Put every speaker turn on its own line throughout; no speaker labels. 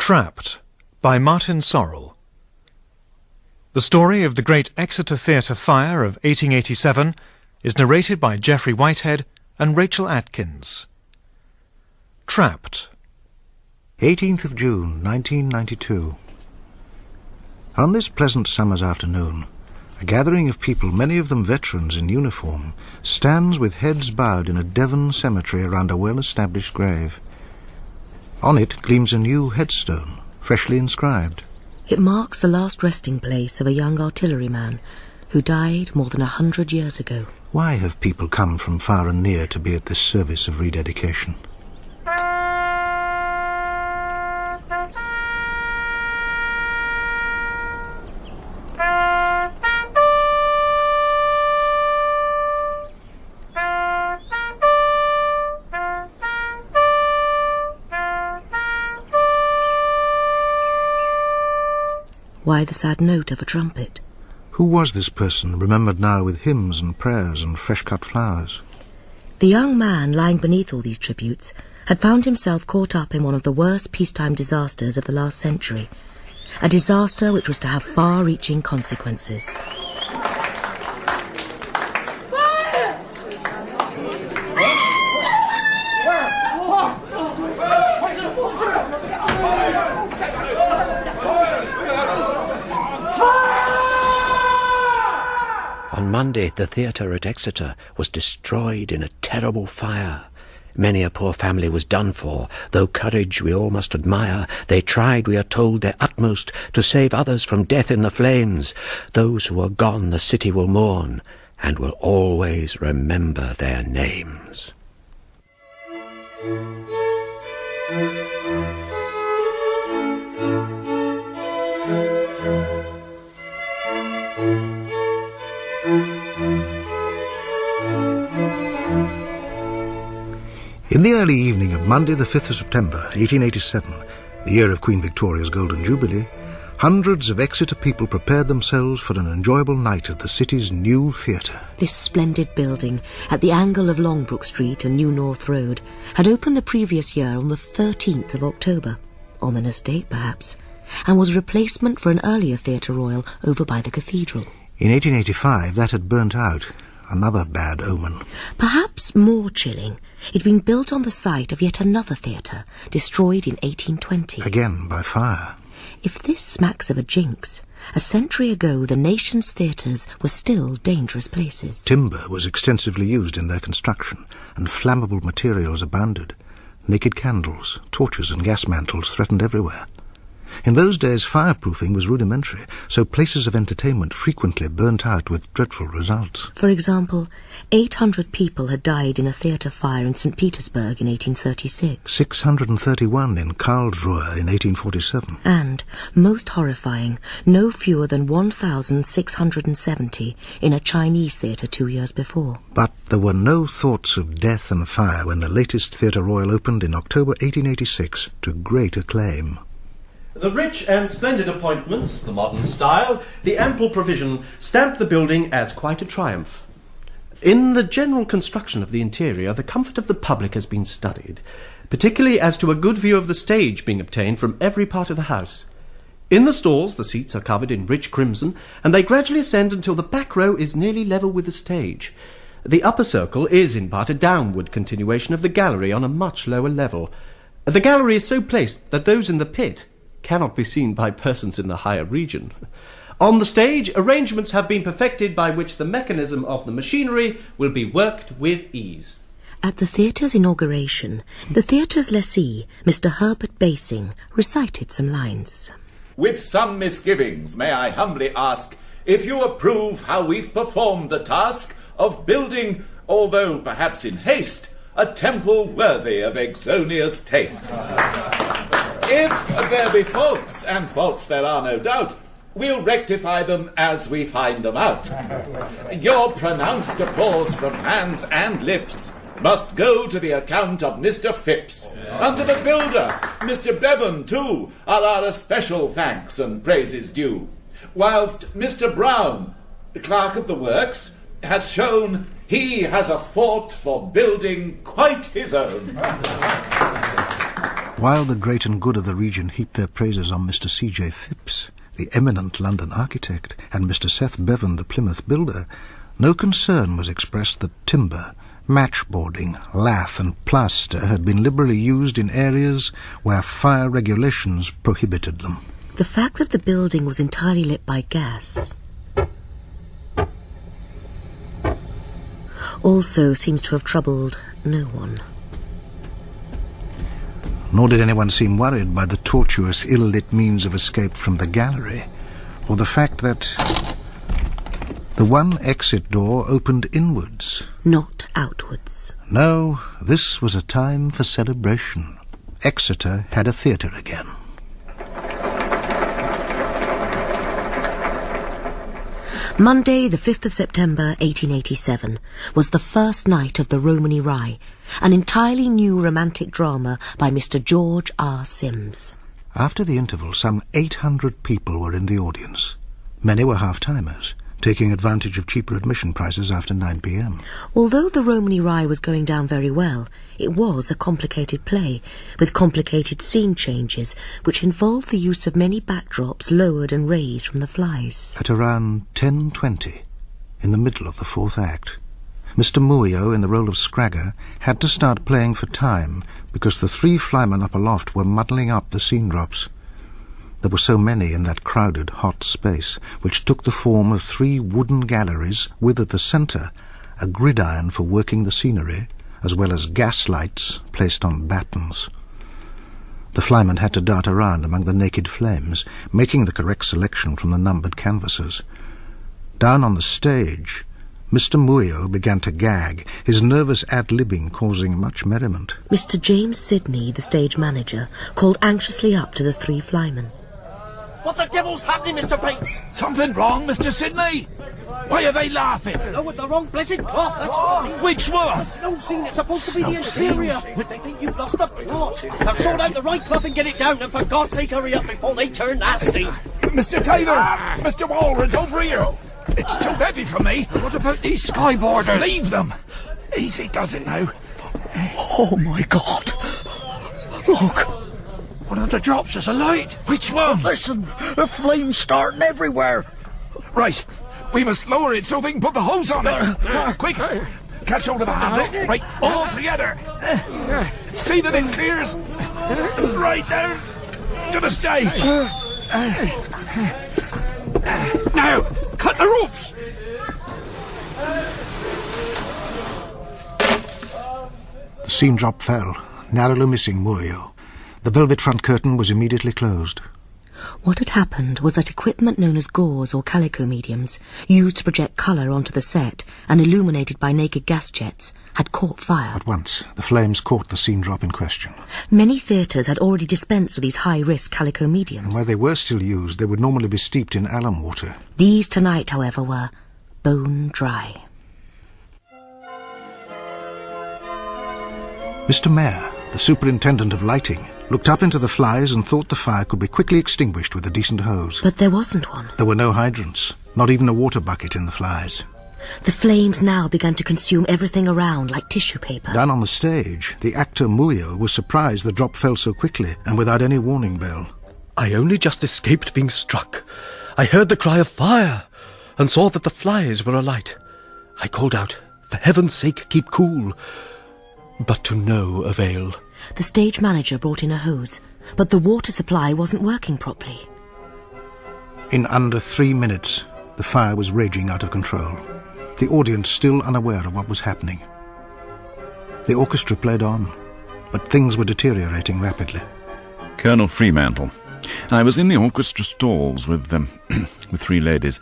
Trapped by Martin Sorrell. The story of the great Exeter Theatre fire of 1887 is narrated by Geoffrey Whitehead and Rachel Atkins. Trapped.
18th of June, 1992. On this pleasant summer's afternoon, a gathering of people, many of them veterans in uniform, stands with heads bowed in a Devon cemetery around a well-established grave. On it gleams a new headstone, freshly inscribed.
It marks the last resting place of a young artilleryman who died more than 100 years ago.
Why have people come from far and near to be at this service of rededication?
Why the sad note of a trumpet?
Who was this person, remembered now with hymns and prayers and fresh-cut flowers?
The young man lying beneath all these tributes had found himself caught up in one of the worst peacetime disasters of the last century, a disaster which was to have far-reaching consequences.
On Monday, the theatre at Exeter was destroyed in a terrible fire. Many a poor family was done for. Though courage we all must admire, they tried, we are told, their utmost to save others from death in the flames. Those who are gone the city will mourn, and will always remember their names.
In the early evening of Monday the 5th of September, 1887, the year of Queen Victoria's Golden Jubilee, hundreds of Exeter people prepared themselves for an enjoyable night at the city's new theatre.
This splendid building, at the angle of Longbrook Street and New North Road, had opened the previous year on the 13th of October, ominous date perhaps, and was a replacement for an earlier Theatre Royal over by the cathedral.
In 1885 that had burnt out, another bad omen.
Perhaps more chilling, it had been built on the site of yet another theatre, destroyed in 1820.
Again by fire.
If this smacks of a jinx, a century ago the nation's theatres were still dangerous places.
Timber was extensively used in their construction, and flammable materials abounded. Naked candles, torches and gas mantles threatened everywhere. In those days fireproofing was rudimentary, so places of entertainment frequently burnt out with dreadful results.
For example, 800 people had died in a theatre fire in St. Petersburg in 1836.
631 in Karlsruhe in 1847.
And, most horrifying, no fewer than 1,670 in a Chinese theatre 2 years before.
But there were no thoughts of death and fire when the latest Theatre Royal opened in October 1886 to great acclaim.
The rich and splendid appointments, the modern style, the ample provision stamped the building as quite a triumph. In the general construction of the interior, the comfort of the public has been studied, particularly as to a good view of the stage being obtained from every part of the house. In the stalls, the seats are covered in rich crimson, and they gradually ascend until the back row is nearly level with the stage. The upper circle is in part a downward continuation of the gallery on a much lower level. The gallery is so placed that those in the pit cannot be seen by persons in the higher region. On the stage, arrangements have been perfected by which the mechanism of the machinery will be worked with ease.
At the theatre's inauguration, the theatre's lessee, Mr. Herbert Basing, recited some lines.
With some misgivings, may I humbly ask if you approve how we've performed the task of building, although perhaps in haste, a temple worthy of Exonia's taste. If there be faults, and faults there are no doubt, we'll rectify them as we find them out. Your pronounced applause from hands and lips must go to the account of Mr. Phipps. Unto the builder, Mr. Bevan, too, are our especial thanks and praises due. Whilst Mr. Brown, the clerk of the works, has shown he has a thought for building quite his own.
While the great and good of the region heaped their praises on Mr. C.J. Phipps, the eminent London architect, and Mr. Seth Bevan, the Plymouth builder, no concern was expressed that timber, matchboarding, lath and plaster had been liberally used in areas where fire regulations prohibited them.
The fact that the building was entirely lit by gas also seems to have troubled no one.
Nor did anyone seem worried by the tortuous, ill-lit means of escape from the gallery, or the fact that the one exit door opened inwards.
Not outwards.
No, this was a time for celebration. Exeter had a theatre again.
Monday, the 5th of September, 1887, was the first night of the Romany Rye, an entirely new romantic drama by Mr. George R. Sims.
After the interval, some 800 people were in the audience. Many were half-timers, taking advantage of cheaper admission prices after 9 p.m.
Although the Romany Rye was going down very well, it was a complicated play, with complicated scene changes, which involved the use of many backdrops lowered and raised from the flies.
At around 10:20, in the middle of the fourth act, Mr. Muio, in the role of Scragger, had to start playing for time because the 3 flymen up aloft were muddling up the scene drops. There were so many in that crowded, hot space, which took the form of 3 wooden galleries with at the centre a gridiron for working the scenery, as well as gas lights placed on battens. The flymen had to dart around among the naked flames, making the correct selection from the numbered canvases. Down on the stage, Mr. Muio began to gag, his nervous ad-libbing causing much merriment.
Mr. James Sidney, the stage manager, called anxiously up to the 3 flymen.
What the devil's happening, Mr. Bates?
Something wrong, Mr. Sidney? Why are they laughing?
Oh, with the wrong blessed cloth, that's why.
Which one?
The snow scene, it's supposed to be the interior. They think you've lost the plot. Now sort out the right cloth and get it down, and for God's sake hurry up before they turn nasty.
Mr. Taylor! Mr. Walrod, over here! It's too heavy for me.
What about these skyboarders?
Leave them! Easy does it now.
Oh, my God. Look. One of the drops is alight.
Which one?
Listen, the flames starting everywhere.
Right, we must lower it so they can put the hose on it. Quick, catch hold of the handle. Right, all together. See that it clears. Right down to the stage.
Now, cut the ropes.
The scene drop fell, narrowly missing Muio. The velvet front curtain was immediately closed.
What had happened was that equipment known as gauze or calico mediums, used to project colour onto the set and illuminated by naked gas jets, had caught fire.
At once, the flames caught the scene drop in question.
Many theatres had already dispensed with these high-risk calico
And
mediums.
where they were still used, they would normally be steeped in alum water.
These tonight, however, were bone dry.
Mr. Mayor, the superintendent of lighting, looked up into the flies and thought the fire could be quickly extinguished with a decent hose.
But there wasn't one.
There were no hydrants, not even a water bucket in the flies.
The flames now began to consume everything around like tissue paper.
Down on the stage, the actor Muio was surprised the drop fell so quickly and without any warning bell.
I only just escaped being struck. I heard the cry of fire and saw that the flies were alight. I called out, "For heaven's sake, keep cool," but to no avail.
The stage manager brought in a hose, but the water supply wasn't working properly.
In under 3 minutes, the fire was raging out of control, the audience still unaware of what was happening. The orchestra played on, but things were deteriorating rapidly.
Colonel Fremantle. I was in the orchestra stalls with with 3 ladies.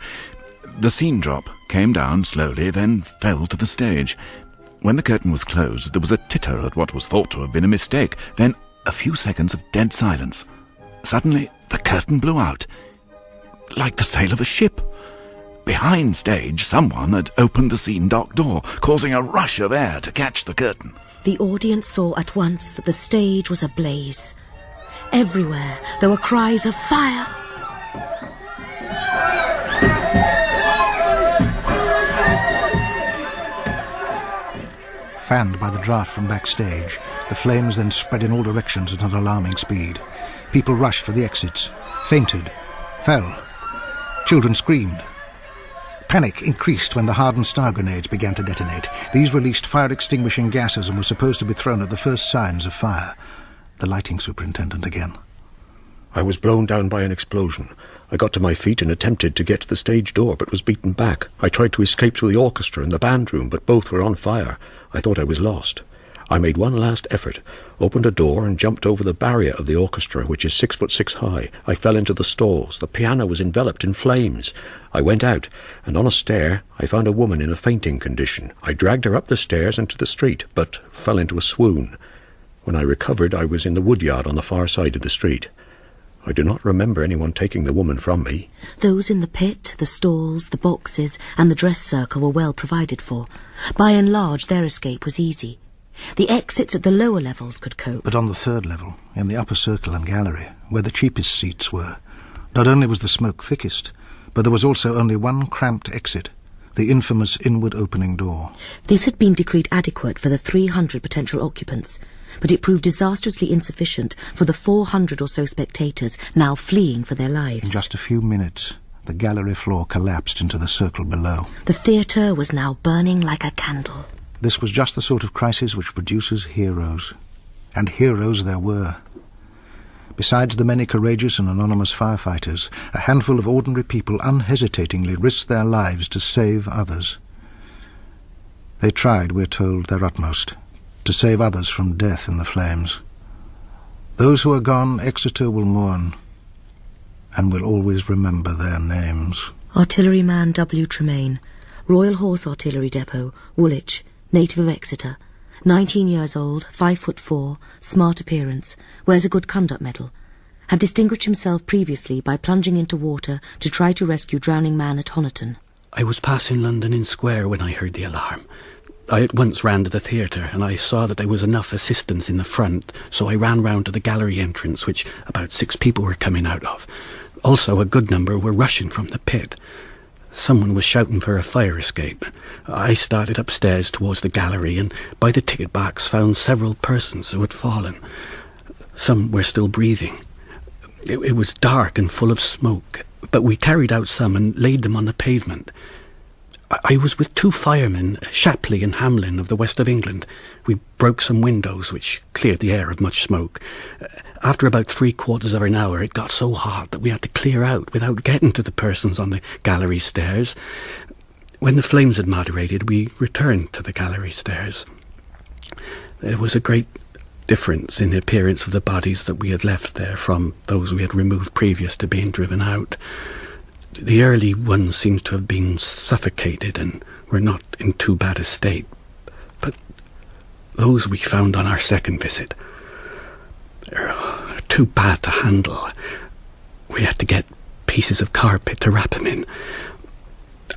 The scene drop came down slowly, then fell to the stage. When the curtain was closed, there was a titter at what was thought to have been a mistake. Then a few seconds of dead silence. Suddenly, the curtain blew out, like the sail of a ship. Behind stage, someone had opened the scene dock door, causing a rush of air to catch the curtain.
The audience saw at once that the stage was ablaze. Everywhere there were cries of fire.
Fanned by the draught from backstage, The flames then spread in all directions at an alarming speed. People rushed for the exits, fainted, fell. Children screamed. Panic increased when the hardened star grenades began to detonate. These released fire-extinguishing gases and were supposed to be thrown at the first signs of fire. The lighting superintendent again.
I was blown down by an explosion. I got to my feet and attempted to get to the stage door, but was beaten back. I tried to escape through the orchestra and the band room, but both were on fire. I thought I was lost. I made one last effort, opened a door and jumped over the barrier of the orchestra, which is 6'6" high. I fell into the stalls. The piano was enveloped in flames. I went out, and on a stair I found a woman in a fainting condition. I dragged her up the stairs into the street, but fell into a swoon. When I recovered, I was in the woodyard on the far side of the street. I do not remember anyone taking the woman from me.
Those in the pit, the stalls, the boxes, and the dress circle were well provided for. By and large, their escape was easy. The exits at the lower levels could cope.
But on the third level, in the upper circle and gallery, where the cheapest seats were, not only was the smoke thickest, but there was also only one cramped exit, the infamous inward opening door.
This had been decreed adequate for the 300 potential occupants, but it proved disastrously insufficient for the 400 or so spectators now fleeing for their lives.
In just a few minutes, the gallery floor collapsed into the circle below.
The theatre was now burning like a candle.
This was just the sort of crisis which produces heroes. And heroes there were. Besides the many courageous and anonymous firefighters, a handful of ordinary people unhesitatingly risked their lives to save others. They tried, we're told, their utmost, to save others from death in the flames. Those who are gone, Exeter will mourn, and will always remember their names.
Artilleryman W. Tremaine, Royal Horse Artillery Depot, Woolwich, native of Exeter, 19 years old, 5'4", smart appearance, wears a good conduct medal. Had distinguished himself previously by plunging into water to try to rescue drowning man at Honiton.
I was passing London Inn Square when I heard the alarm. I at once ran to the theatre, and I saw that there was enough assistance in the front, so I ran round to the gallery entrance, which about 6 people were coming out of. Also, a good number were rushing from the pit. Someone was shouting for a fire escape. I started upstairs towards the gallery, and by the ticket box found several persons who had fallen. Some were still breathing. It was dark and full of smoke, but we carried out some and laid them on the pavement. I was with 2 firemen, Shapley and Hamlin of the west of England. We broke some windows, which cleared the air of much smoke. After about 3/4 of an hour, it got so hot that we had to clear out without getting to the persons on the gallery stairs. When the flames had moderated, we returned to the gallery stairs. There was a great difference in the appearance of the bodies that we had left there from those we had removed previous to being driven out. The early ones seemed to have been suffocated and were not in too bad a state, but those we found on our second visit are too bad to handle. We had to get pieces of carpet to wrap them in.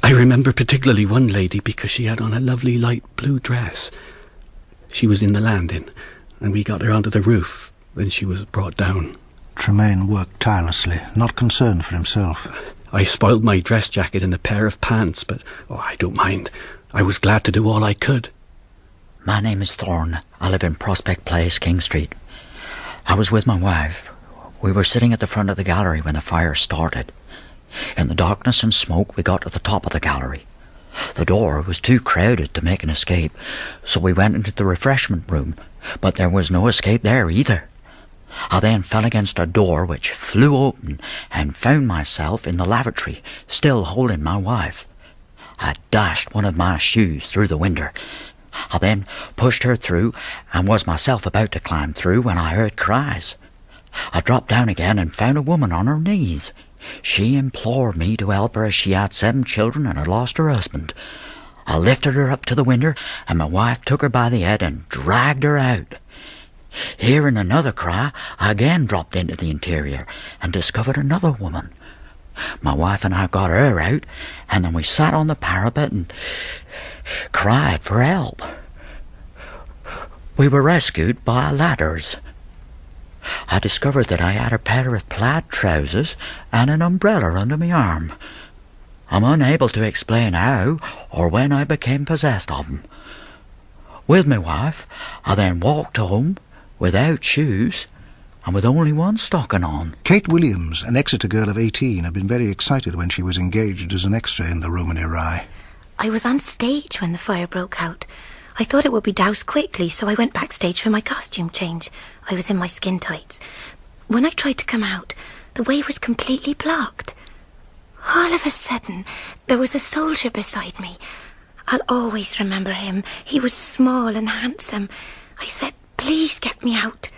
I remember particularly one lady because she had on a lovely light blue dress. She was in the landing, and we got her onto the roof. Then she was brought down.
Tremaine worked tirelessly, not concerned for himself.
I spoiled my dress jacket and a pair of pants, but I don't mind. I was glad to do all I could.
My name is Thorne. I live in Prospect Place, King Street. I was with my wife. We were sitting at the front of the gallery when the fire started. In the darkness and smoke, we got to the top of the gallery. The door was too crowded to make an escape, so we went into the refreshment room, but there was no escape there either. I then fell against a door which flew open and found myself in the lavatory, still holding my wife. I dashed one of my shoes through the window. I then pushed her through and was myself about to climb through when I heard cries. I dropped down again and found a woman on her knees. She implored me to help her as she had 7 children and had lost her husband. I lifted her up to the window and my wife took her by the head and dragged her out. Hearing another cry, I again dropped into the interior and discovered another woman. My wife and I got her out, and then we sat on the parapet and cried for help. We were rescued by ladders. I discovered that I had a pair of plaid trousers and an umbrella under my arm. I'm unable to explain how or when I became possessed of them. with my wife. I then walked home without shoes and with only one stocking on.
Kate Williams, an Exeter girl of 18, had been very excited when she was engaged as an extra in the Romany Rye.
I was on stage when the fire broke out. I thought it would be doused quickly, so I went backstage for my costume change. I was in my skin tights. When I tried to come out, the way was completely blocked. All of a sudden, there was a soldier beside me. I'll always remember him. He was small and handsome. I said, "Please get me out."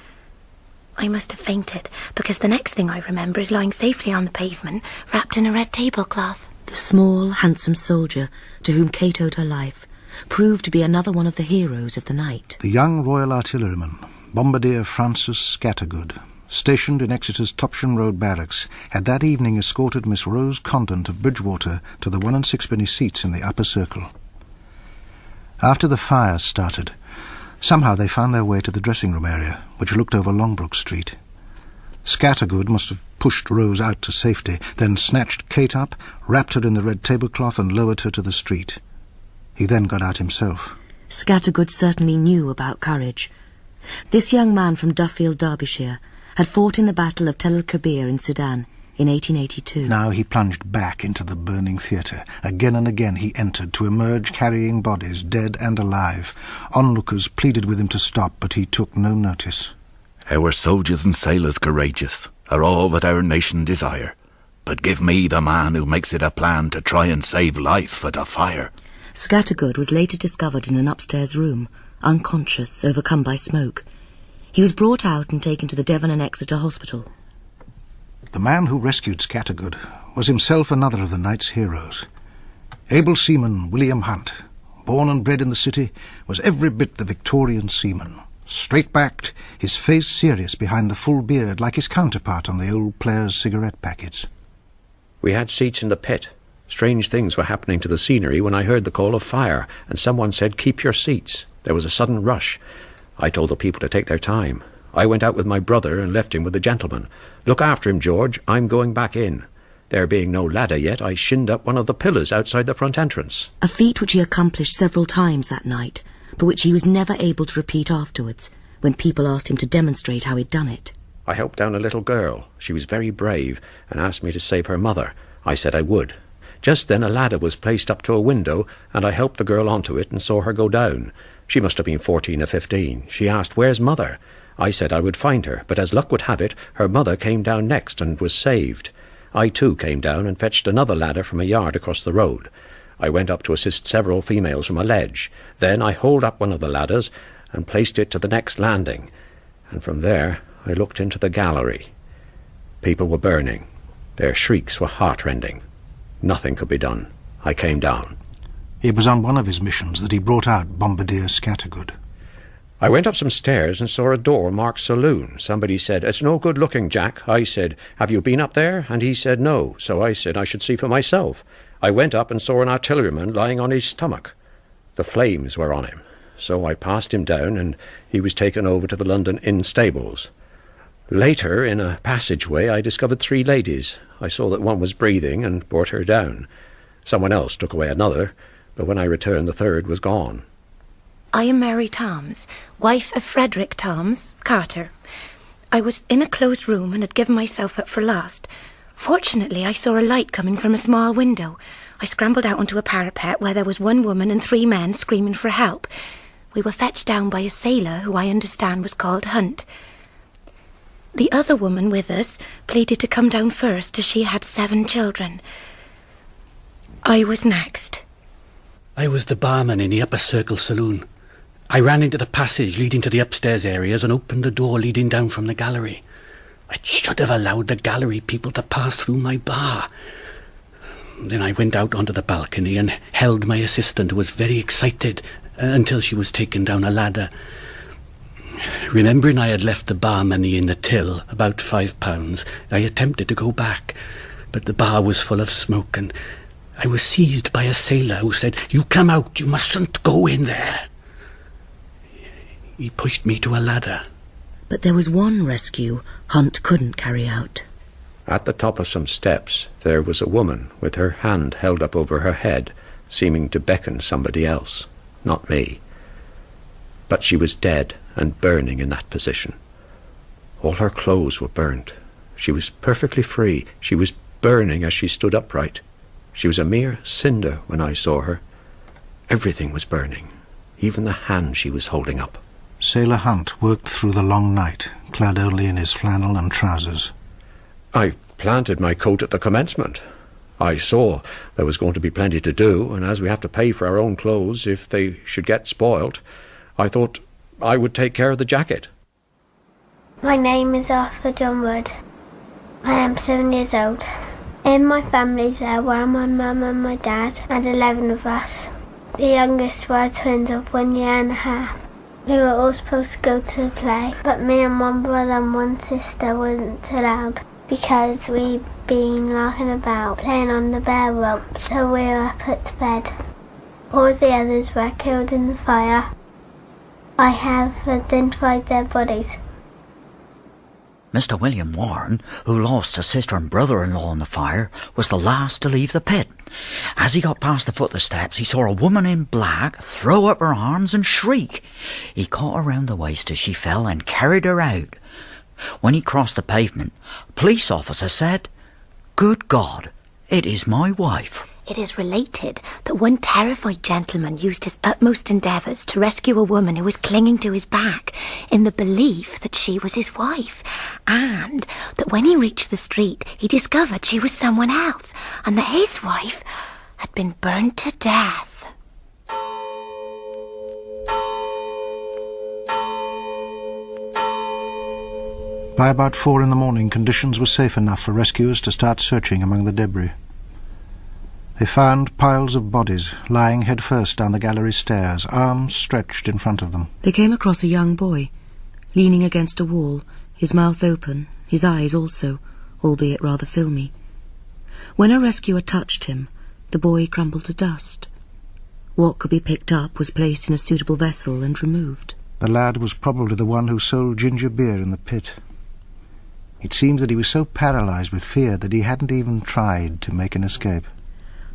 I must have fainted, because the next thing I remember is lying safely on the pavement, wrapped in a red tablecloth.
The small, handsome soldier to whom Kate owed her life proved to be another one of the heroes of the night.
The young Royal Artilleryman, Bombardier Francis Scattergood, stationed in Exeter's Topsham Road barracks, had that evening escorted Miss Rose Condent of Bridgewater to the 1 6 seats in the upper circle. After the fire started, somehow they found their way to the dressing-room area, which looked over Longbrook Street. Scattergood must have pushed Rose out to safety, then snatched Kate up, wrapped her in the red tablecloth and lowered her to the street. He then got out himself.
Scattergood certainly knew about courage. This young man from Duffield, Derbyshire, had fought in the Battle of Tel el-Kebir in Sudan in 1882.
Now he plunged back into the burning theatre. Again and again he entered, to emerge carrying bodies, dead and alive. Onlookers pleaded with him to stop, but he took no notice.
Our soldiers and sailors courageous are all that our nation desire. But give me the man who makes it a plan to try and save life for the fire.
Scattergood was later discovered in an upstairs room, unconscious, overcome by smoke. He was brought out and taken to the Devon and Exeter Hospital.
The man who rescued Scattergood was himself another of the night's heroes. Able seaman William Hunt, born and bred in the city, was every bit the Victorian seaman. Straight-backed, his face serious behind the full beard, like his counterpart on the old player's cigarette packets.
We had seats in the pit. Strange things were happening to the scenery when I heard the call of fire, and someone said, "Keep your seats." There was a sudden rush. I told the people to take their time. I went out with my brother and left him with the gentleman. "Look after him, George. I'm going back in." There being no ladder yet, I shinned up one of the pillars outside the front entrance.
A feat which he accomplished several times that night, but which he was never able to repeat afterwards, when people asked him to demonstrate how he'd done it.
I helped down a little girl. She was very brave and asked me to save her mother. I said I would. Just then a ladder was placed up to a window, and I helped the girl onto it and saw her go down. She must have been 14 or 15. She asked, "Where's Mother?" I said I would find her, but as luck would have it, her mother came down next and was saved. I too came down and fetched another ladder from a yard across the road. I went up to assist several females from a ledge. Then I hauled up one of the ladders and placed it to the next landing, and from there I looked into the gallery. People were burning. Their shrieks were heart-rending. Nothing could be done. I came down.
It was on one of his missions that he brought out Bombardier Scattergood.
I went up some stairs and saw a door marked Saloon. Somebody said, "It's no good looking, Jack." I said, "Have you been up there?" And he said, "No." So I said I should see for myself. I went up and saw an artilleryman lying on his stomach. The flames were on him. So I passed him down and he was taken over to the London Inn stables. Later, in a passageway, I discovered 3 ladies. I saw that one was breathing and brought her down. Someone else took away another, but when I returned the third was gone.
I am Mary Toms, wife of Frederick Toms, Carter. I was in a closed room and had given myself up for lost. Fortunately, I saw a light coming from a small window. I scrambled out onto a parapet where there was 1 woman and 3 men screaming for help. We were fetched down by a sailor who I understand was called Hunt. The other woman with us pleaded to come down first as she had 7 children. I was next.
I was the barman in the upper circle saloon. I ran into the passage leading to the upstairs areas and opened the door leading down from the gallery. I should have allowed the gallery people to pass through my bar. Then I went out onto the balcony and held my assistant, who was very excited, until she was taken down a ladder. Remembering I had left the bar money in the till, about £5, I attempted to go back, but the bar was full of smoke, and I was seized by a sailor who said, "You come out, you mustn't go in there." He pushed me to a ladder.
But there was one rescue Hunt couldn't carry out.
At the top of some steps, there was a woman with her hand held up over her head, seeming to beckon somebody else, not me. but she was dead and burning in that position. All her clothes were burnt. She was perfectly free. She was burning as she stood upright. She was a mere cinder when I saw her. Everything was burning, even the hand she was holding up.
Sailor Hunt worked through the long night, clad only in his flannel and trousers.
I planted my coat at the commencement. I saw there was going to be plenty to do, and as we have to pay for our own clothes if they should get spoilt, I thought I would take care of the jacket.
My name is Arthur John Wood. I am 7 years old. In my family there were my mum and my dad, and 11 of us. The youngest were twins of 1 year and a half. We were all supposed to go to play, but me and one brother and one sister weren't allowed because we'd been larking about playing on the bear rope, so we were put to bed. All the others were killed in the fire. I have identified their bodies.
Mr. William Warren, who lost his sister and brother-in-law in the fire, was the last to leave the pit. As he got past the foot of the steps, he saw a woman in black throw up her arms and shriek. He caught her round the waist as she fell and carried her out. When he crossed the pavement, a police officer said, "Good God, it is my wife."
It is related that one terrified gentleman used his utmost endeavours to rescue a woman who was clinging to his back in the belief that she was his wife, and that when he reached the street he discovered she was someone else, and that his wife had been burned to death.
By about 4 in the morning, conditions were safe enough for rescuers to start searching among the debris. They found piles of bodies lying headfirst down the gallery stairs, arms stretched in front of them.
They came across a young boy, leaning against a wall, his mouth open, his eyes also, albeit rather filmy. When a rescuer touched him, the boy crumbled to dust. What could be picked up was placed in a suitable vessel and removed.
The lad was probably the one who sold ginger beer in the pit. It seems that he was so paralysed with fear that he hadn't even tried to make an escape.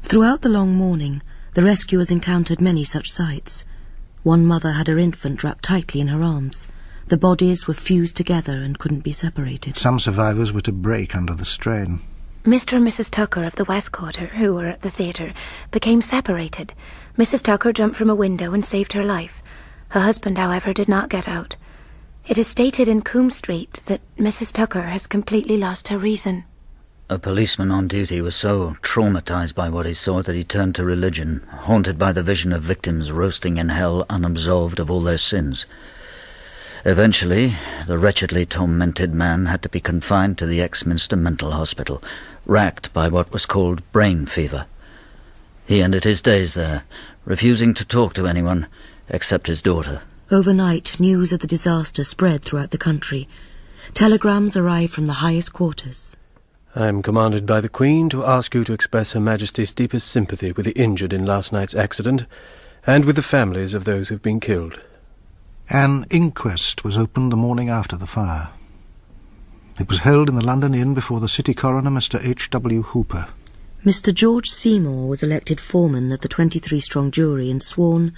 Throughout the long morning, the rescuers encountered many such sights. One mother had her infant wrapped tightly in her arms. The bodies were fused together and couldn't be separated.
Some survivors were to break under the strain.
Mr. and Mrs. Tucker of the West Quarter, who were at the theatre, became separated. Mrs. Tucker jumped from a window and saved her life. Her husband, however, did not get out. It is stated in Coombe Street that Mrs. Tucker has completely lost her reason.
A policeman on duty was so traumatised by what he saw that he turned to religion, haunted by the vision of victims roasting in hell unabsolved of all their sins. Eventually, the wretchedly tormented man had to be confined to the Exminster Mental Hospital, racked by what was called brain fever. He ended his days there, refusing to talk to anyone except his daughter.
Overnight, news of the disaster spread throughout the country. Telegrams arrived from the highest quarters.
I am commanded by the Queen to ask you to express Her Majesty's deepest sympathy with the injured in last night's accident, and with the families of those who've been killed.
An inquest was opened the morning after the fire. It was held in the London Inn before the City Coroner, Mr. H.W. Hooper.
Mr. George Seymour was elected foreman of the 23-strong jury and sworn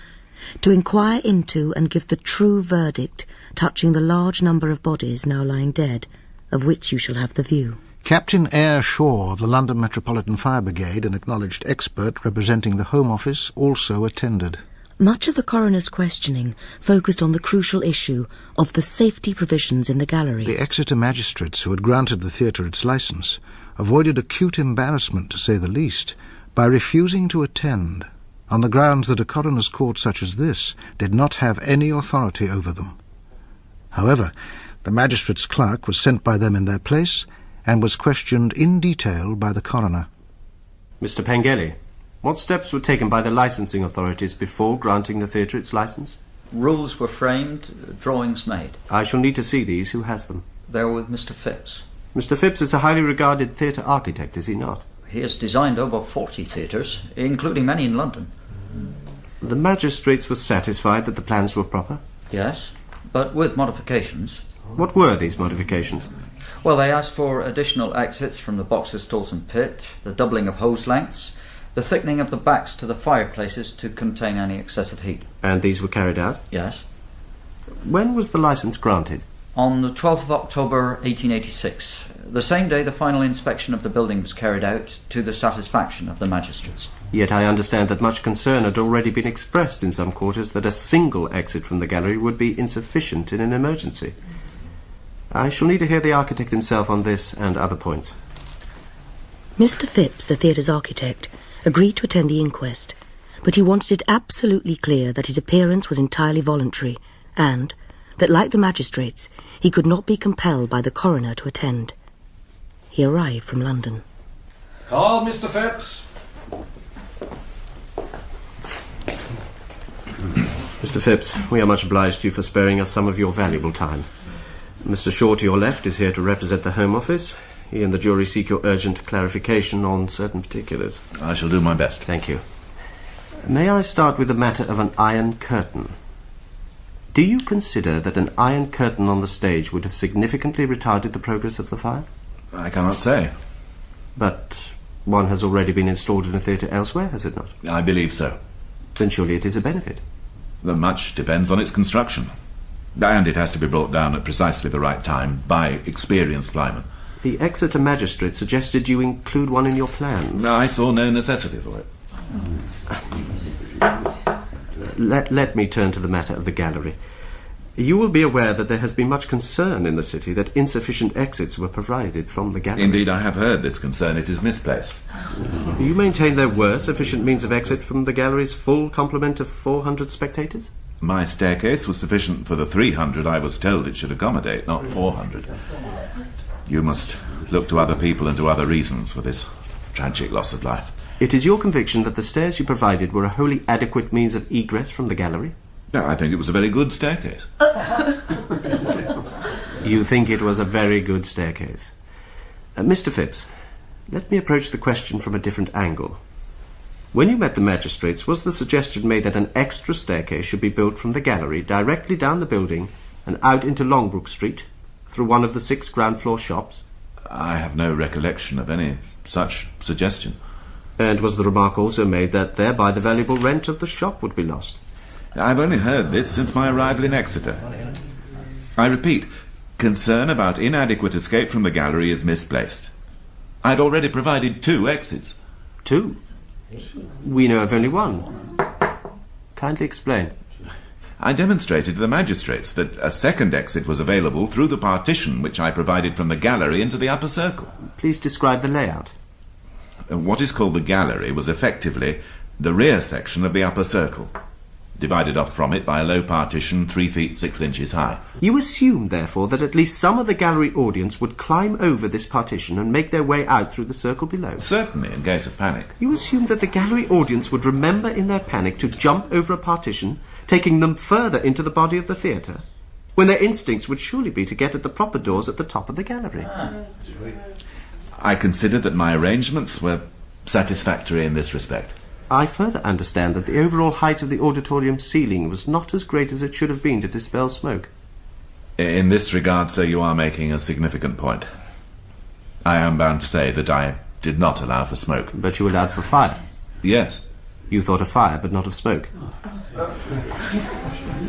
to inquire into and give the true verdict touching the large number of bodies now lying dead, of which you shall have the view.
Captain Eyre Shaw of the London Metropolitan Fire Brigade, an acknowledged expert representing the Home Office, also attended.
Much of the coroner's questioning focused on the crucial issue of the safety provisions in the gallery.
The Exeter magistrates who had granted the theatre its licence avoided acute embarrassment, to say the least, by refusing to attend, on the grounds that a coroner's court such as this did not have any authority over them. However, the magistrate's clerk was sent by them in their place and was questioned in detail by the coroner.
Mr. Pengelly, what steps were taken by the licensing authorities before granting the theatre its licence?
Rules were framed, drawings made.
I shall need to see these. Who has them?
They're with Mr. Phipps.
Mr. Phipps is a highly regarded theatre architect, is he not?
He has designed over 40 theatres, including many in London.
The magistrates were satisfied that the plans were proper?
Yes, but with modifications.
What were these modifications?
Well, they asked for additional exits from the boxes, stalls and pit, the doubling of hose lengths, the thickening of the backs to the fireplaces to contain any excessive heat.
And these were carried out?
Yes.
When was the licence granted?
On the 12th of October 1886, the same day the final inspection of the building was carried out to the satisfaction of the magistrates.
Yet I understand that much concern had already been expressed in some quarters that a single exit from the gallery would be insufficient in an emergency. I shall need to hear the architect himself on this and other points.
Mr. Phipps, the theatre's architect, agreed to attend the inquest, but he wanted it absolutely clear that his appearance was entirely voluntary and that, like the magistrates, he could not be compelled by the coroner to attend. He arrived from London.
Call Mr. Phipps.
Mr. Phipps, we are much obliged to you for sparing us some of your valuable time. Mr. Shaw to your left is here to represent the Home Office. He and the jury seek your urgent clarification on certain particulars.
I shall do my best.
Thank you. May I start with the matter of an iron curtain? Do you consider that an iron curtain on the stage would have significantly retarded the progress of the fire?
I cannot say.
But one has already been installed in a theatre elsewhere, has it not?
I believe so.
Then surely it is a benefit.
Much depends on its construction. And it has to be brought down at precisely the right time by experienced linemen.
The Exeter magistrate suggested you include one in your plans.
I saw no necessity for it.
Let me turn to the matter of the gallery. You will be aware that there has been much concern in the city that insufficient exits were provided from the gallery.
Indeed, I have heard this concern. It is misplaced.
You maintain there were sufficient means of exit from the gallery's full complement of 400 spectators?
My staircase was sufficient for the 300 I was told it should accommodate, not 400. You must look to other people and to other reasons for this tragic loss of life.
It is your conviction that the stairs you provided were a wholly adequate means of egress from the gallery?
No, I think it was a very good staircase.
You think it was a very good staircase. Mr. Phipps, let me approach the question from a different angle. When you met the magistrates, was the suggestion made that an extra staircase should be built from the gallery directly down the building and out into Longbrook Street through one of the 6 ground floor shops?
I have no recollection of any such suggestion.
And was the remark also made that thereby the valuable rent of the shop would be lost?
I've only heard this since my arrival in Exeter. I repeat, concern about inadequate escape from the gallery is misplaced. I'd already provided 2 exits.
2? We know of only 1. Kindly explain.
I demonstrated to the magistrates that a second exit was available through the partition which I provided from the gallery into the upper circle.
Please describe the layout.
What is called the gallery was effectively the rear section of the upper circle, divided off from it by a low partition 3 feet 6 inches high.
You assume, therefore, that at least some of the gallery audience would climb over this partition and make their way out through the circle below?
Certainly, in case of panic.
You assume that the gallery audience would remember in their panic to jump over a partition, taking them further into the body of the theatre, when their instincts would surely be to get at the proper doors at the top of the gallery.
I considered that my arrangements were satisfactory in this respect.
I further understand that the overall height of the auditorium ceiling was not as great as it should have been to dispel smoke.
In this regard, sir, you are making a significant point. I am bound to say that I did not allow for smoke.
But you allowed for fire?
Yes.
You thought of fire, but not of smoke.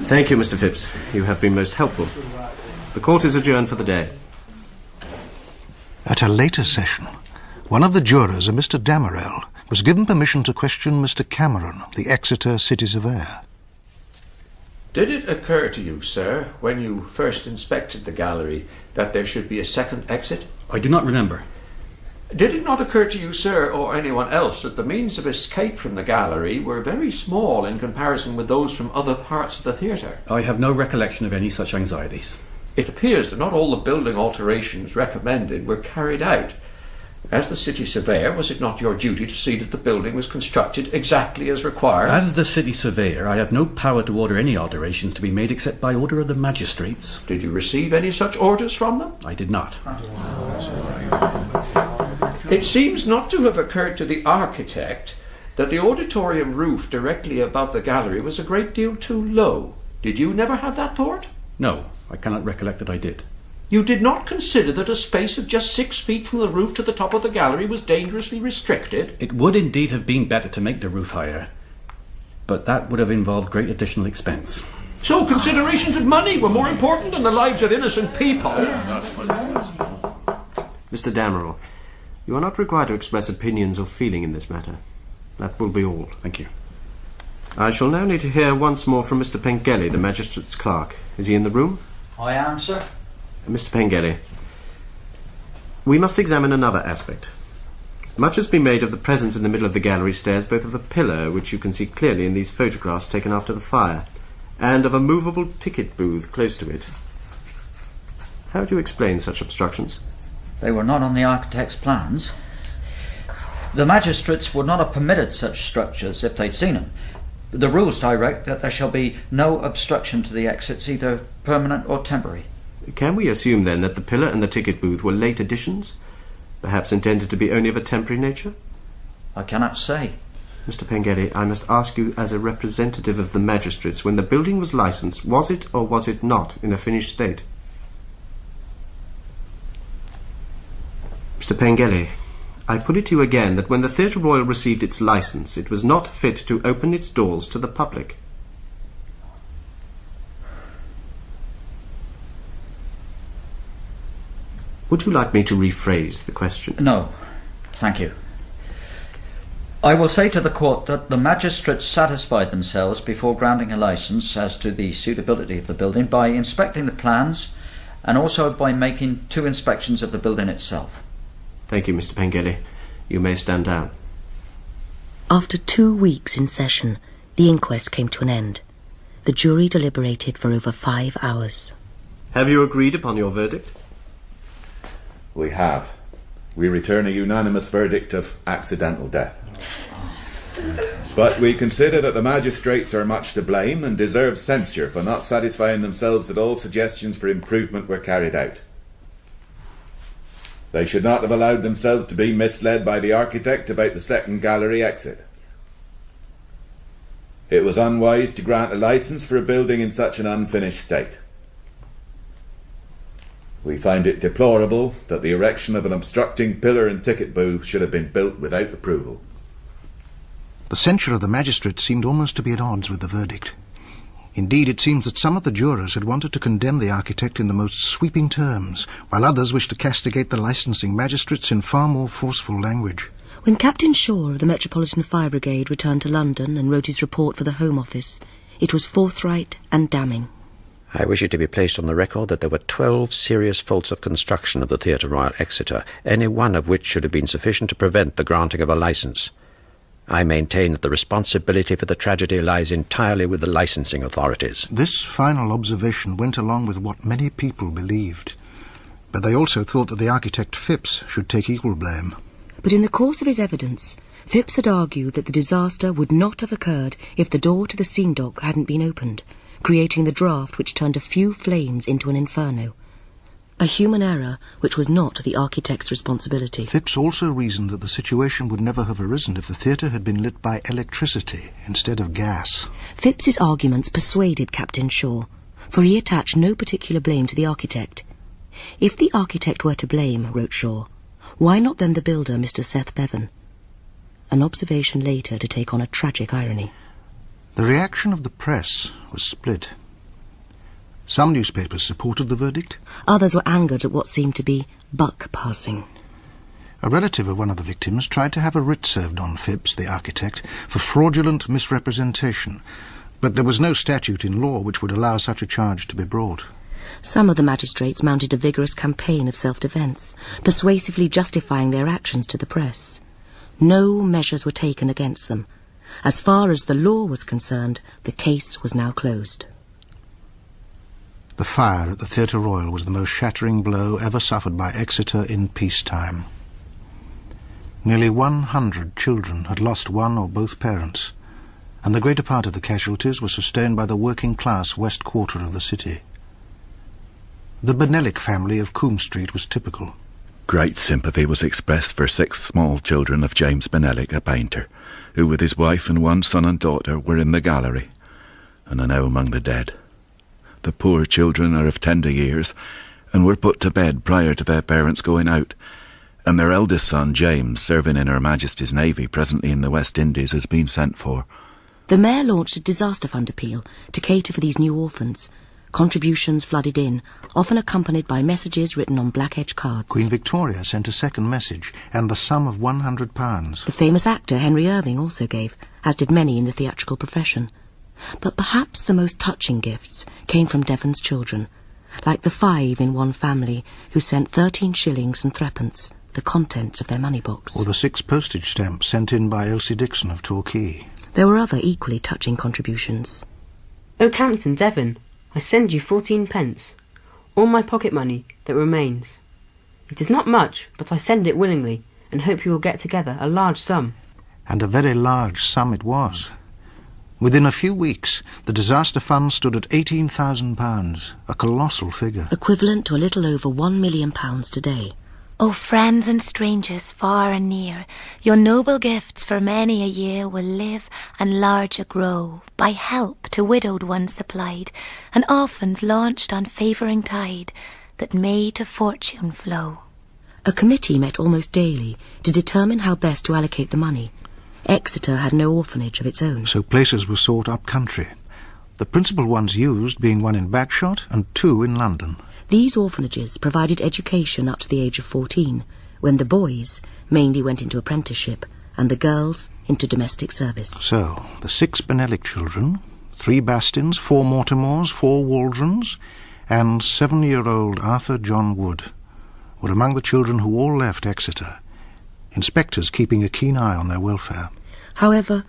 Thank you, Mr. Phipps. You have been most helpful. The court is adjourned for the day.
At a later session, one of the jurors, a Mr. Damerel, was given permission to question Mr. Cameron, the Exeter city surveyor.
Did it occur to you, sir, when you first inspected the gallery, that there should be a second exit?
I do not remember.
Did it not occur to you, sir, or anyone else, that the means of escape from the gallery were very small in comparison with those from other parts of the theatre?
I have no recollection of any such anxieties.
It appears that not all the building alterations recommended were carried out. As the city surveyor, was it not your duty to see that the building was constructed exactly as required?
As the city surveyor, I have no power to order any alterations to be made except by order of the magistrates.
Did you receive any such orders from them?
I did not.
It seems not to have occurred to the architect that the auditorium roof directly above the gallery was a great deal too low. Did you never have that thought?
No, I cannot recollect that I did.
You did not consider that a space of just 6 feet from the roof to the top of the gallery was dangerously restricted?
It would indeed have been better to make the roof higher, but that would have involved great additional expense.
So considerations of money were more important than the lives of innocent people.
Mr. Damerel, you are not required to express opinions or feeling in this matter. That will be all.
Thank you.
I shall now need to hear once more from Mr. Pengelly, the magistrate's clerk. Is he in the room?
I am, sir.
Mr. Pengelly, we must examine another aspect. Much has been made of the presence in the middle of the gallery stairs both of a pillar, which you can see clearly in these photographs taken after the fire, and of a movable ticket booth close to it. How do you explain such obstructions?
They were not on the architect's plans. The magistrates would not have permitted such structures if they'd seen them. The rules direct that there shall be no obstruction to the exits, either permanent or temporary.
Can we assume, then, that the pillar and the ticket booth were late additions, perhaps intended to be only of a temporary nature?
I cannot say.
Mr. Pengelly, I must ask you as a representative of the magistrates, when the building was licensed, was it or was it not in a finished state? Mr. Pengelly, I put it to you again that when the Theatre Royal received its licence, it was not fit to open its doors to the public. Would you like me to rephrase the question?
No, thank you. I will say to the court that the magistrates satisfied themselves before granting a licence as to the suitability of the building by inspecting the plans and also by making 2 inspections of the building itself.
Thank you, Mr. Pengelly. You may stand down.
After 2 weeks in session, the inquest came to an end. The jury deliberated for over 5 hours.
Have you agreed upon your verdict?
We have. We return a unanimous verdict of accidental death. But we consider that the magistrates are much to blame and deserve censure for not satisfying themselves that all suggestions for improvement were carried out. They should not have allowed themselves to be misled by the architect about the second gallery exit. It was unwise to grant a licence for a building in such an unfinished state. We find it deplorable that the erection of an obstructing pillar and ticket booth should have been built without approval.
The censure of the magistrates seemed almost to be at odds with the verdict. Indeed, it seems that some of the jurors had wanted to condemn the architect in the most sweeping terms, while others wished to castigate the licensing magistrates in far more forceful language.
When Captain Shaw of the Metropolitan Fire Brigade returned to London and wrote his report for the Home Office, it was forthright and damning.
I wish it to be placed on the record that there were 12 serious faults of construction of the Theatre Royal, Exeter, any one of which should have been sufficient to prevent the granting of a licence. I maintain that the responsibility for the tragedy lies entirely with the licensing authorities.
This final observation went along with what many people believed, but they also thought that the architect Phipps should take equal blame.
But in the course of his evidence, Phipps had argued that the disaster would not have occurred if the door to the scene dock hadn't been opened, creating the draught which turned a few flames into an inferno. A human error which was not the architect's responsibility.
Phipps also reasoned that the situation would never have arisen if the theatre had been lit by electricity instead of gas.
Phipps's arguments persuaded Captain Shaw, for he attached no particular blame to the architect. If the architect were to blame, wrote Shaw, why not then the builder, Mr. Seth Bevan? An observation later to take on a tragic irony.
The reaction of the press was split. Some newspapers supported the verdict.
Others were angered at what seemed to be buck passing.
A relative of one of the victims tried to have a writ served on Phipps, the architect, for fraudulent misrepresentation, but there was no statute in law which would allow such a charge to be brought.
Some of the magistrates mounted a vigorous campaign of self-defence, persuasively justifying their actions to the press. No measures were taken against them. As far as the law was concerned, the case was now closed.
The fire at the Theatre Royal was the most shattering blow ever suffered by Exeter in peacetime. Nearly 100 children had lost one or both parents, and the greater part of the casualties were sustained by the working-class west quarter of the city. The Benellic family of Coombe Street was typical.
Great sympathy was expressed for 6 small children of James Benellic, a painter, who with his wife and 1 son and daughter were in the gallery, and are now among the dead. The poor children are of tender years, and were put to bed prior to their parents going out, and their eldest son, James, serving in Her Majesty's Navy presently in the West Indies, has been sent for.
The mayor launched a disaster fund appeal to cater for these new orphans. Contributions flooded in, often accompanied by messages written on black-edged cards.
Queen Victoria sent a second message, and the sum of £100.
The famous actor Henry Irving also gave, as did many in the theatrical profession. But perhaps the most touching gifts came from Devon's children, like the 5 in one family who sent 13 shillings and threepence, the contents of their money box.
Or the 6 postage stamps sent in by Elsie Dixon of Torquay.
There were other equally touching contributions.
Oakhampton, Devon, I send you 14 pence, all my pocket money that remains. It is not much, but I send it willingly, and hope you will get together a large sum.
And a very large sum it was. Within a few weeks, the disaster fund stood at £18,000, a colossal figure.
Equivalent to a little over £1 million today.
O friends and strangers far and near, your noble gifts for many a year will live and larger grow, by help to widowed ones supplied, and orphans launched on favouring tide, that may to fortune flow.
A committee met almost daily to determine how best to allocate the money. Exeter had no orphanage of its own.
So places were sought up country, the principal ones used being one in Bagshot and 2 in London.
These orphanages provided education up to the age of 14, when the boys mainly went into apprenticeship and the girls into domestic service.
So, the 6 Benellic children, 3 Bastins, 4 Mortimores, 4 Waldrons, and 7-year-old Arthur John Wood were among the children who all left Exeter, inspectors keeping a keen eye on their welfare.
However,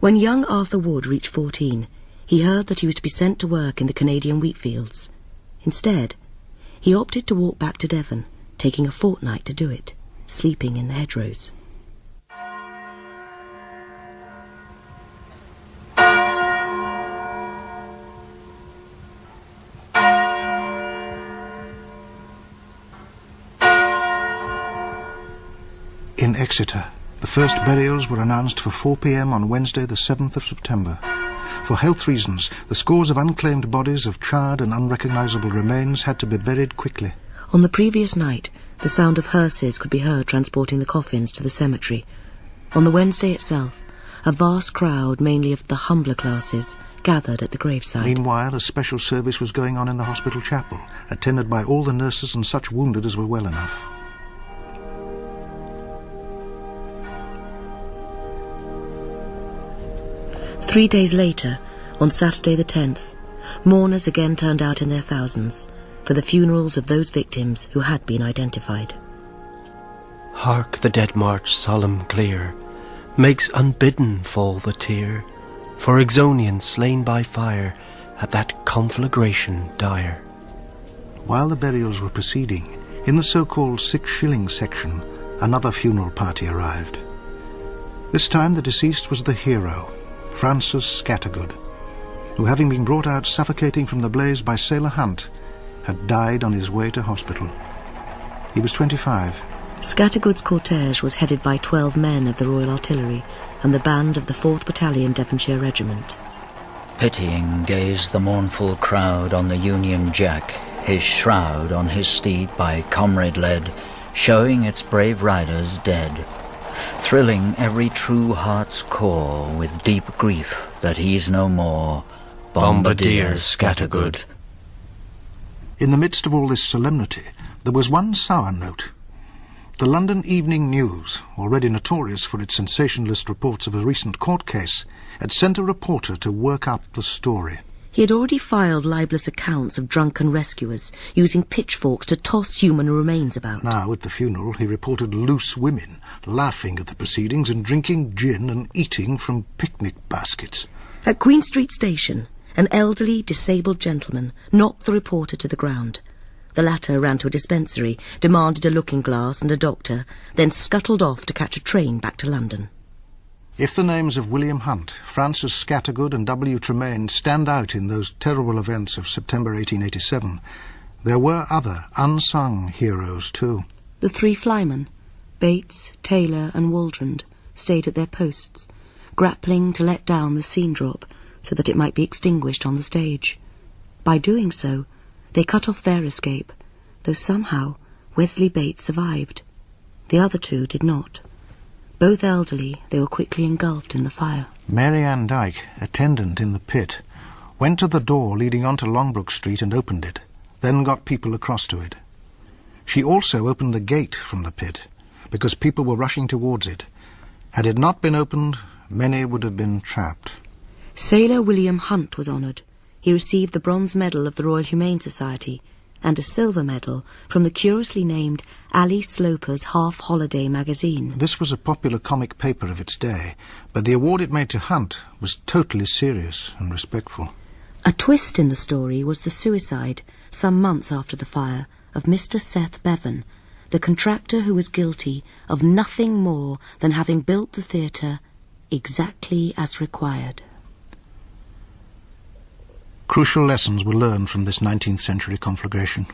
when young Arthur Wood reached 14, he heard that he was to be sent to work in the Canadian wheat fields. Instead, he opted to walk back to Devon, taking a fortnight to do it, sleeping in the hedgerows.
In Exeter, the first burials were announced for 4 p.m. on Wednesday the 7th of September. For health reasons, the scores of unclaimed bodies of charred and unrecognisable remains had to be buried quickly.
On the previous night, the sound of hearses could be heard transporting the coffins to the cemetery. On the Wednesday itself, a vast crowd, mainly of the humbler classes, gathered at the graveside.
Meanwhile, a special service was going on in the hospital chapel, attended by all the nurses and such wounded as were well enough.
Three days later, on Saturday the 10th, mourners again turned out in their thousands for the funerals of those victims who had been identified.
Hark the dead march solemn clear, makes unbidden fall the tear, for Exonians slain by fire at that conflagration dire.
While the burials were proceeding, in the so-called 6 shilling section, another funeral party arrived. This time the deceased was the hero, Francis Scattergood, who, having been brought out suffocating from the blaze by Sailor Hunt, had died on his way to hospital. He was 25.
Scattergood's cortege was headed by 12 men of the Royal Artillery and the band of the 4th Battalion Devonshire Regiment.
Pitying gazed the mournful crowd on the Union Jack, his shroud on his steed by comrade led, showing its brave riders dead. Thrilling every true heart's core with deep grief that he's no more, Bombardier Scattergood.
In the midst of all this solemnity, there was one sour note. The London Evening News, already notorious for its sensationalist reports of a recent court case, had sent a reporter to work up the story.
He had already filed libelous accounts of drunken rescuers using pitchforks to toss human remains about.
Now, at the funeral, he reported loose women laughing at the proceedings and drinking gin and eating from picnic baskets.
At Queen Street Station, an elderly, disabled gentleman knocked the reporter to the ground. The latter ran to a dispensary, demanded a looking-glass and a doctor, then scuttled off to catch a train back to London.
If the names of William Hunt, Francis Scattergood and W. Tremaine stand out in those terrible events of September 1887, there were other unsung heroes too.
The 3 flymen, Bates, Taylor and Waldron, stayed at their posts, grappling to let down the scene drop so that it might be extinguished on the stage. By doing so, they cut off their escape, though somehow Wesley Bates survived. The other 2 did not. Both elderly, they were quickly engulfed in the fire.
Mary Ann Dyke, attendant in the pit, went to the door leading onto Longbrook Street and opened it, then got people across to it. She also opened the gate from the pit, because people were rushing towards it. Had it not been opened, many would have been trapped.
Sailor William Hunt was honoured. He received the Bronze Medal of the Royal Humane Society and a silver medal from the curiously named Ali Sloper's Half Holiday magazine.
This was a popular comic paper of its day, but the award it made to Hunt was totally serious and respectful.
A twist in the story was the suicide, some months after the fire, of Mr. Seth Bevan, the contractor who was guilty of nothing more than having built the theatre exactly as required.
Crucial lessons were learned from this 19th century conflagration.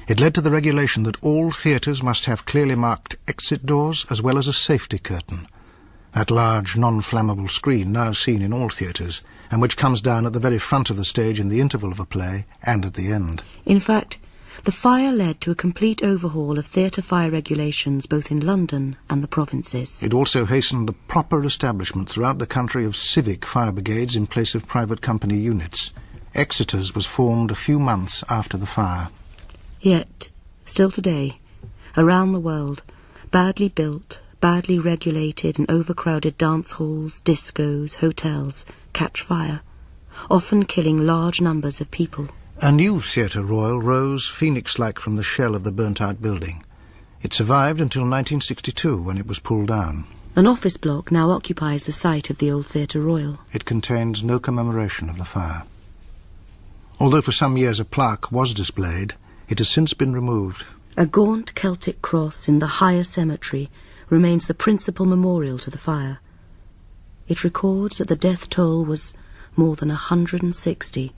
It led to the regulation that all theatres must have clearly marked exit doors as well as a safety curtain, that large non-flammable screen now seen in all theatres, and which comes down at the very front of the stage in the interval of a play and at the end.
In fact, the fire led to a complete overhaul of theatre fire regulations both in London and the provinces.
It also hastened the proper establishment throughout the country of civic fire brigades in place of private company units. Exeter's was formed a few months after the fire.
Yet, still today, around the world, badly built, badly regulated and overcrowded dance halls, discos, hotels catch fire, often killing large numbers of people.
A new Theatre Royal rose phoenix-like from the shell of the burnt-out building. It survived until 1962, when it was pulled down.
An office block now occupies the site of the old Theatre Royal.
It contains no commemoration of the fire. Although for some years a plaque was displayed, it has since been removed.
A gaunt Celtic cross in the higher cemetery remains the principal memorial to the fire. It records that the death toll was more than 160.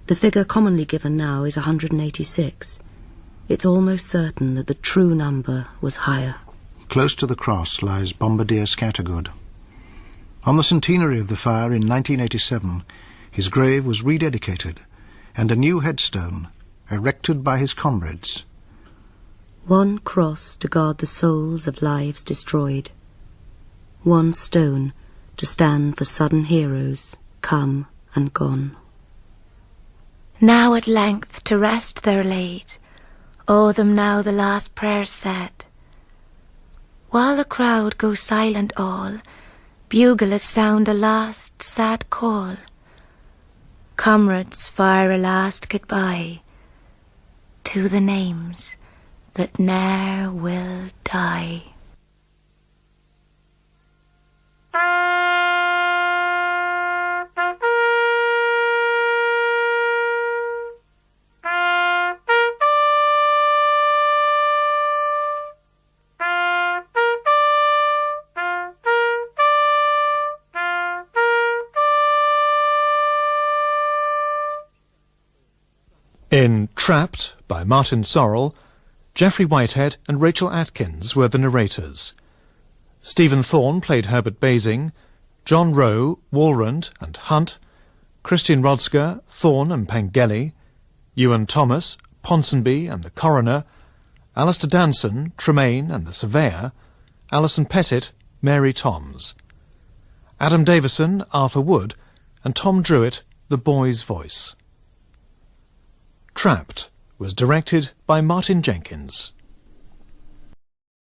The figure commonly given now is 186. It's almost certain that the true number was higher.
Close to the cross lies Bombardier Scattergood. On the centenary of the fire in 1987, his grave was rededicated and a new headstone erected by his comrades.
One cross to guard the souls of lives destroyed. One stone to stand for sudden heroes come and gone.
Now at length to rest they're laid, o'er them now the last prayer's said. While the crowd go silent all, buglers sound a last sad call. Comrades fire a last goodbye to the names that ne'er will die.
In Trapped, by Martin Sorrell, Geoffrey Whitehead and Rachel Atkins were the narrators. Stephen Thorne played Herbert Basing, John Rowe, Walrond and Hunt, Christian Rodsker, Thorne and Pengelly, Ewan Thomas, Ponsonby and the Coroner, Alistair Danson, Tremaine and the Surveyor, Alison Pettit, Mary Toms, Adam Davison, Arthur Wood, and Tom Druitt, the boy's voice. Trapped was directed by Martin Jenkins.